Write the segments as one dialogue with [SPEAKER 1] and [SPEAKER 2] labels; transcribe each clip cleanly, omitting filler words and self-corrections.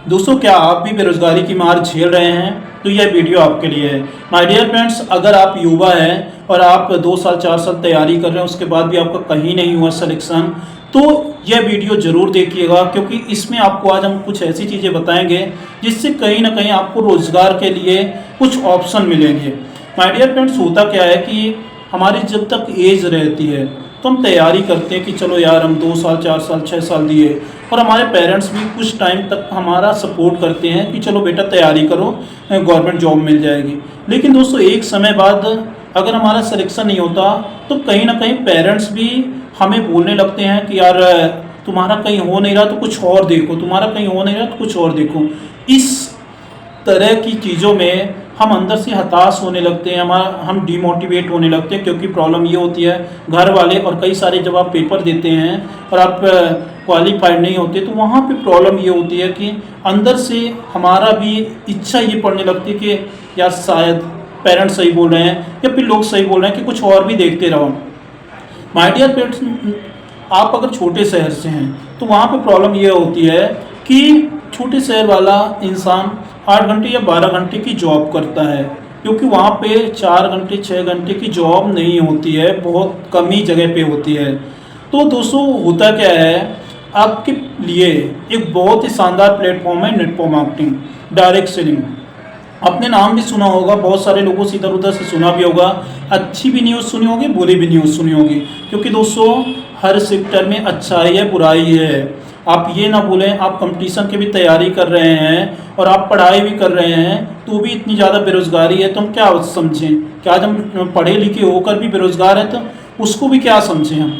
[SPEAKER 1] दोस्तों, क्या आप भी बेरोजगारी की मार झेल रहे हैं? तो यह वीडियो आपके लिए है। माय डियर फ्रेंड्स, अगर आप युवा हैं और आप 2 साल 4 साल तैयारी कर रहे हैं, उसके बाद भी आपका कहीं नहीं हुआ सिलेक्शन, तो यह वीडियो ज़रूर देखिएगा, क्योंकि इसमें आपको आज हम कुछ ऐसी चीज़ें बताएंगे जिससे कहीं ना कहीं आपको रोज़गार के लिए कुछ ऑप्शन मिलेंगे। माय डियर फ्रेंड्स, होता क्या है कि हमारी जब तक एज रहती है तो हम तैयारी करते हैं कि चलो यार, हम 2 साल 4 साल 6 साल दिए, और हमारे पेरेंट्स भी कुछ टाइम तक हमारा सपोर्ट करते हैं कि चलो बेटा तैयारी करो, गवर्नमेंट जॉब मिल जाएगी। लेकिन दोस्तों, एक समय बाद अगर हमारा सिलेक्शन नहीं होता तो कहीं ना कहीं पेरेंट्स भी हमें बोलने लगते हैं कि यार, तुम्हारा कहीं हो नहीं रहा तो कुछ और देखो, तुम्हारा कहीं हो नहीं रहा तो कुछ और देखो। इस तरह की चीज़ों में हम अंदर से हताश होने लगते हैं, हम डिमोटिवेट होने लगते हैं, क्योंकि प्रॉब्लम ये होती है, घर वाले और कई सारे जब आप पेपर देते हैं और आप क्वालिफाइड नहीं होते, तो वहाँ पे प्रॉब्लम ये होती है कि अंदर से हमारा भी इच्छा ये पड़ने लगती है कि यार शायद पेरेंट्स सही बोल रहे हैं या फिर लोग सही बोल रहे हैं कि कुछ और भी देखते रहो। माय डियर पेरेंट्स, आप अगर छोटे शहर से हैं तो वहाँ पे प्रॉब्लम ये होती है कि छोटे शहर वाला इंसान 8 घंटे या 12 घंटे की जॉब करता है, क्योंकि वहाँ पे 4 घंटे 6 घंटे की जॉब नहीं होती है, बहुत कम ही जगह पे होती है। तो दोस्तों, होता क्या है, आपके लिए एक बहुत ही शानदार प्लेटफॉर्म है नेटवर्क मार्केटिंग, डायरेक्ट सेलिंग। आपने नाम भी सुना होगा, बहुत सारे लोगों से इधर उधर से सुना भी होगा, अच्छी भी न्यूज़ सुनी होगी, बुरी भी न्यूज़ सुनी होगी, क्योंकि दोस्तों हर सेक्टर में अच्छाई है बुराई है। आप ये ना भूलें, आप कंपटीशन की भी तैयारी कर रहे हैं और आप पढ़ाई भी कर रहे हैं, तो भी इतनी ज़्यादा बेरोजगारी है, तो हम क्या समझें? क्या आज हम पढ़े लिखे होकर भी बेरोजगार हैं तो उसको भी क्या समझें हम?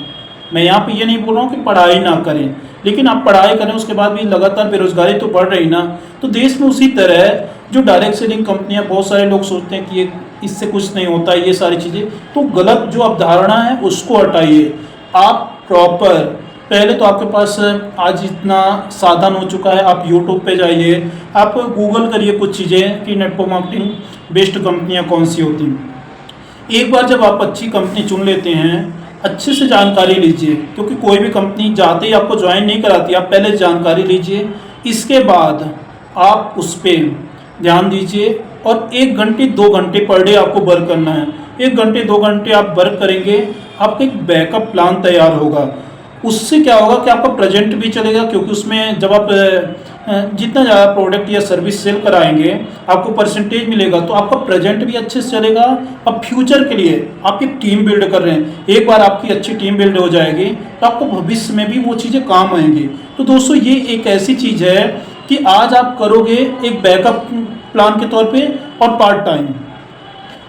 [SPEAKER 1] मैं यहाँ पे ये नहीं बोल रहा हूँ कि पढ़ाई ना करें, लेकिन आप पढ़ाई करें उसके बाद भी लगातार बेरोजगारी तो बढ़ रही ना। तो देश में उसी तरह जो डायरेक्ट सेलिंग कंपनियां, बहुत सारे लोग सोचते हैं कि ये इससे कुछ नहीं होता, ये सारी चीज़ें, तो गलत जो अवधारणा है उसको हटाइए। आप प्रॉपर, पहले तो आपके पास आज इतना साधन हो चुका है, आप यूट्यूब पे जाइए, आप गूगल करिए कुछ चीज़ें कि नेटवर्क मार्केटिंग बेस्ट कंपनियां कौन सी होती हैं। एक बार जब आप अच्छी कंपनी चुन लेते हैं, अच्छे से जानकारी लीजिए, क्योंकि कोई भी कंपनी जाते ही आपको ज्वाइन नहीं कराती, आप पहले जानकारी लीजिए, इसके बाद आप उस पर ध्यान दीजिए और 1 घंटे 2 घंटे पर डे आपको वर्क करना है। 1 घंटे 2 घंटे आप वर्क करेंगे, आपका एक बैकअप प्लान तैयार होगा। उससे क्या होगा कि आपका प्रेजेंट भी चलेगा, क्योंकि उसमें जब आप जितना ज़्यादा प्रोडक्ट या सर्विस सेल कराएंगे आपको परसेंटेज मिलेगा, तो आपका प्रेजेंट भी अच्छे से चलेगा। अब फ्यूचर के लिए आप एक टीम बिल्ड कर रहे हैं, एक बार आपकी अच्छी टीम बिल्ड हो जाएगी तो आपको भविष्य में भी वो चीज़ें काम आएंगी। तो दोस्तों, ये एक ऐसी चीज़ है कि आज आप करोगे एक बैकअप प्लान के तौर पे और पार्ट टाइम।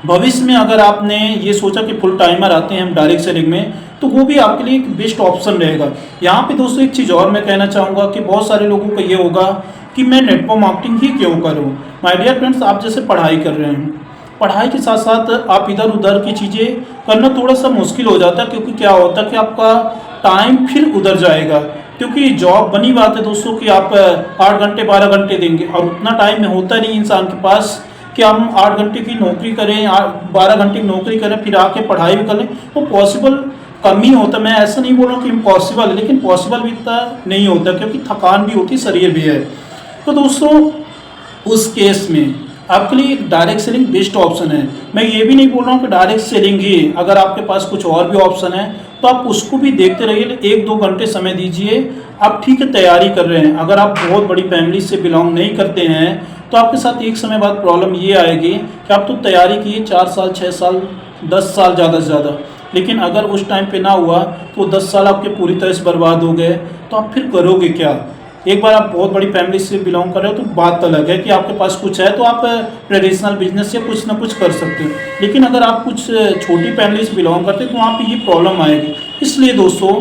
[SPEAKER 1] भविष्य में अगर आपने ये सोचा कि फुल टाइमर आते हैं हम डायरेक्ट सेलिंग में, तो वो भी आपके लिए एक बेस्ट ऑप्शन रहेगा। यहाँ पे दोस्तों एक चीज़ और मैं कहना चाहूँगा कि बहुत सारे लोगों का ये होगा कि मैं नेटवर्क मार्केटिंग ही क्यों करूँ। माय डियर फ्रेंड्स, आप जैसे पढ़ाई कर रहे हैं, पढ़ाई के साथ साथ आप इधर उधर की चीज़ें करना थोड़ा सा मुश्किल हो जाता है, क्योंकि क्या होता है कि आपका टाइम फिर उधर जाएगा। क्योंकि जॉब बनी बात है दोस्तों कि आप 8 घंटे 12 घंटे देंगे, और उतना टाइम होता नहीं इंसान के पास कि हम 8 घंटे की नौकरी करें, 12 घंटे की नौकरी करें, फिर आके पढ़ाई भी कर लें, तो पॉसिबल कम ही होता। मैं ऐसा नहीं बोल रहा हूँ कि इम्पॉसिबल है, लेकिन पॉसिबल भी इतना नहीं होता, क्योंकि थकान भी होती, शरीर भी है। तो दोस्तों, उस केस में आपके लिए डायरेक्ट सेलिंग बेस्ट ऑप्शन है। मैं ये भी नहीं बोल रहा हूँ कि डायरेक्ट सेलिंग ही, अगर आपके पास कुछ और भी ऑप्शन है तो आप उसको भी देखते रहिए, 1-2 घंटे समय दीजिए। आप ठीक है तैयारी कर रहे हैं, अगर आप बहुत बड़ी फैमिली से बिलोंग नहीं करते हैं तो आपके साथ एक समय बाद प्रॉब्लम ये आएगी कि आप तो तैयारी किए 4 साल 6 साल 10 साल ज़्यादा से ज़्यादा, लेकिन अगर उस टाइम पे ना हुआ तो 10 साल आपके पूरी तरह से बर्बाद हो गए, तो आप फिर करोगे क्या? एक बार आप बहुत बड़ी फैमिली से बिलोंग कर रहे हो तो बात अलग है कि आपके पास कुछ है तो आप ट्रेडिशनल बिजनेस या कुछ ना कुछ कर सकते हो, लेकिन अगर आप कुछ छोटी फैमिली से बिलोंग करते हो तो वहाँ पे ये प्रॉब्लम आएगी। इसलिए दोस्तों,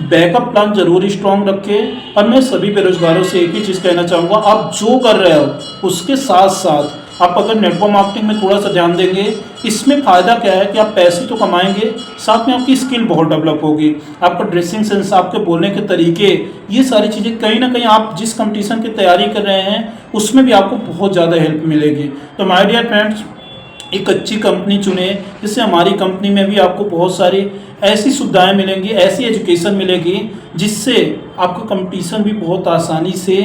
[SPEAKER 1] बैकअप प्लान जरूर स्ट्रॉन्ग रखें। और मैं सभी बेरोजगारों से एक ही चीज़ कहना चाहूँगा, आप जो कर रहे हो उसके साथ साथ आप अगर नेटवर्क मार्केटिंग में थोड़ा सा ध्यान देंगे, इसमें फ़ायदा क्या है कि आप पैसे तो कमाएंगे, साथ में आपकी स्किल बहुत डेवलप होगी, आपका ड्रेसिंग सेंस, आपके बोलने के तरीके, ये सारी चीज़ें कहीं ना कहीं आप जिस कंपटीशन की तैयारी कर रहे हैं उसमें भी आपको बहुत ज़्यादा हेल्प मिलेगी। तो माय डियर फ्रेंड्स, एक अच्छी कंपनी चुने, जिससे हमारी कंपनी में भी आपको बहुत सारी ऐसी सुविधाएं मिलेंगी, ऐसी एजुकेशन मिलेगी जिससे आपका कंपटीशन भी बहुत आसानी से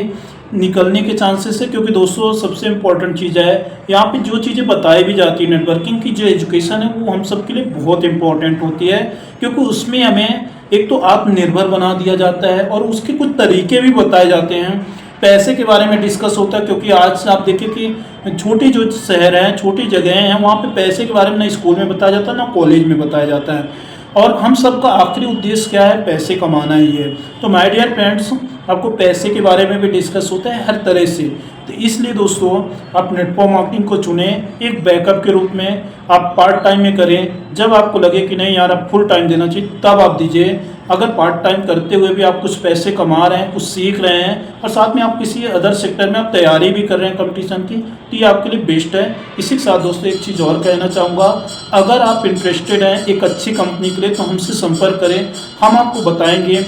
[SPEAKER 1] निकलने के चांसेस है, क्योंकि दोस्तों सबसे इम्पोर्टेंट चीज़ है यहाँ पे जो चीज़ें बताई भी जाती है नेटवर्किंग की, जो एजुकेशन है वो हम सब के लिए बहुत इंपॉर्टेंट होती है, क्योंकि उसमें हमें एक तो आत्मनिर्भर बना दिया जाता है और उसके कुछ तरीके भी बताए जाते हैं। पैसे के बारे में डिस्कस होता है, क्योंकि आज आप देखिए कि छोटी जो शहर हैं, छोटी जगह हैं, वहाँ पे पैसे के बारे में ना स्कूल में बताया जाता है ना कॉलेज में बताया जाता है, और हम सबका आखिरी उद्देश्य क्या है, पैसे कमाना ही है। तो माय डियर फ्रेंड्स, आपको पैसे के बारे में भी डिस्कस होता है हर तरह से। तो इसलिए दोस्तों आप नेटवर्क मार्केटिंग को चुनें एक बैकअप के रूप में, आप पार्ट टाइम में करें। जब आपको लगे कि नहीं यार अब फुल टाइम देना चाहिए तब आप दीजिए। अगर पार्ट टाइम करते हुए भी आप कुछ पैसे कमा रहे हैं, कुछ सीख रहे हैं और साथ में आप किसी अदर सेक्टर में आप तैयारी भी कर रहे हैं कंपटीशन की, तो ये आपके लिए बेस्ट है। इसी के साथ दोस्तों एक चीज़ और कहना चाहूँगा, अगर आप इंटरेस्टेड हैं एक अच्छी कंपनी के लिए तो हमसे संपर्क करें, हम आपको बताएंगे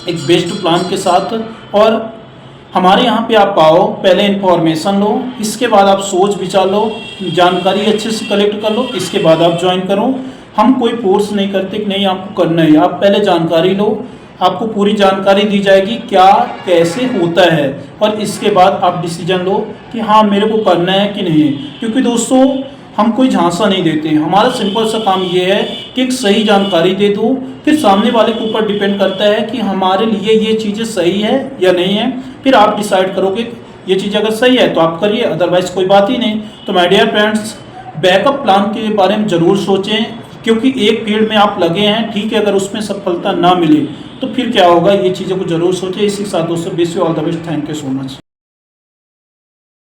[SPEAKER 1] एक बेस्ट प्लान के साथ। और हमारे यहाँ पे आप आओ, पहले इन्फॉर्मेशन लो, इसके बाद आप सोच विचार लो, जानकारी अच्छे से कलेक्ट कर लो, इसके बाद आप ज्वाइन करो। हम कोई फोर्स नहीं करते कि नहीं आपको करना है, आप पहले जानकारी लो, आपको पूरी जानकारी दी जाएगी क्या कैसे होता है, और इसके बाद आप डिसीजन लो कि हाँ मेरे को करना है कि नहीं। क्योंकि दोस्तों हम कोई झांसा नहीं देते, हमारा सिंपल सा काम ये है कि एक सही जानकारी दे दो, फिर सामने वाले के ऊपर डिपेंड करता है कि हमारे लिए ये चीज़ें सही है या नहीं है, फिर आप डिसाइड करोगे ये चीज़ अगर सही है तो आप करिए, अदरवाइज कोई बात ही नहीं। तो my dear friends, backup plan के बारे में ज़रूर सोचें, क्योंकि एक फील्ड में आप लगे हैं, ठीक है, अगर उसमें सफलता ना मिले तो फिर क्या होगा, ये चीज़ों को जरूर सोचें। इसी के साथ दोस्तों wish you all the best, thank you so much.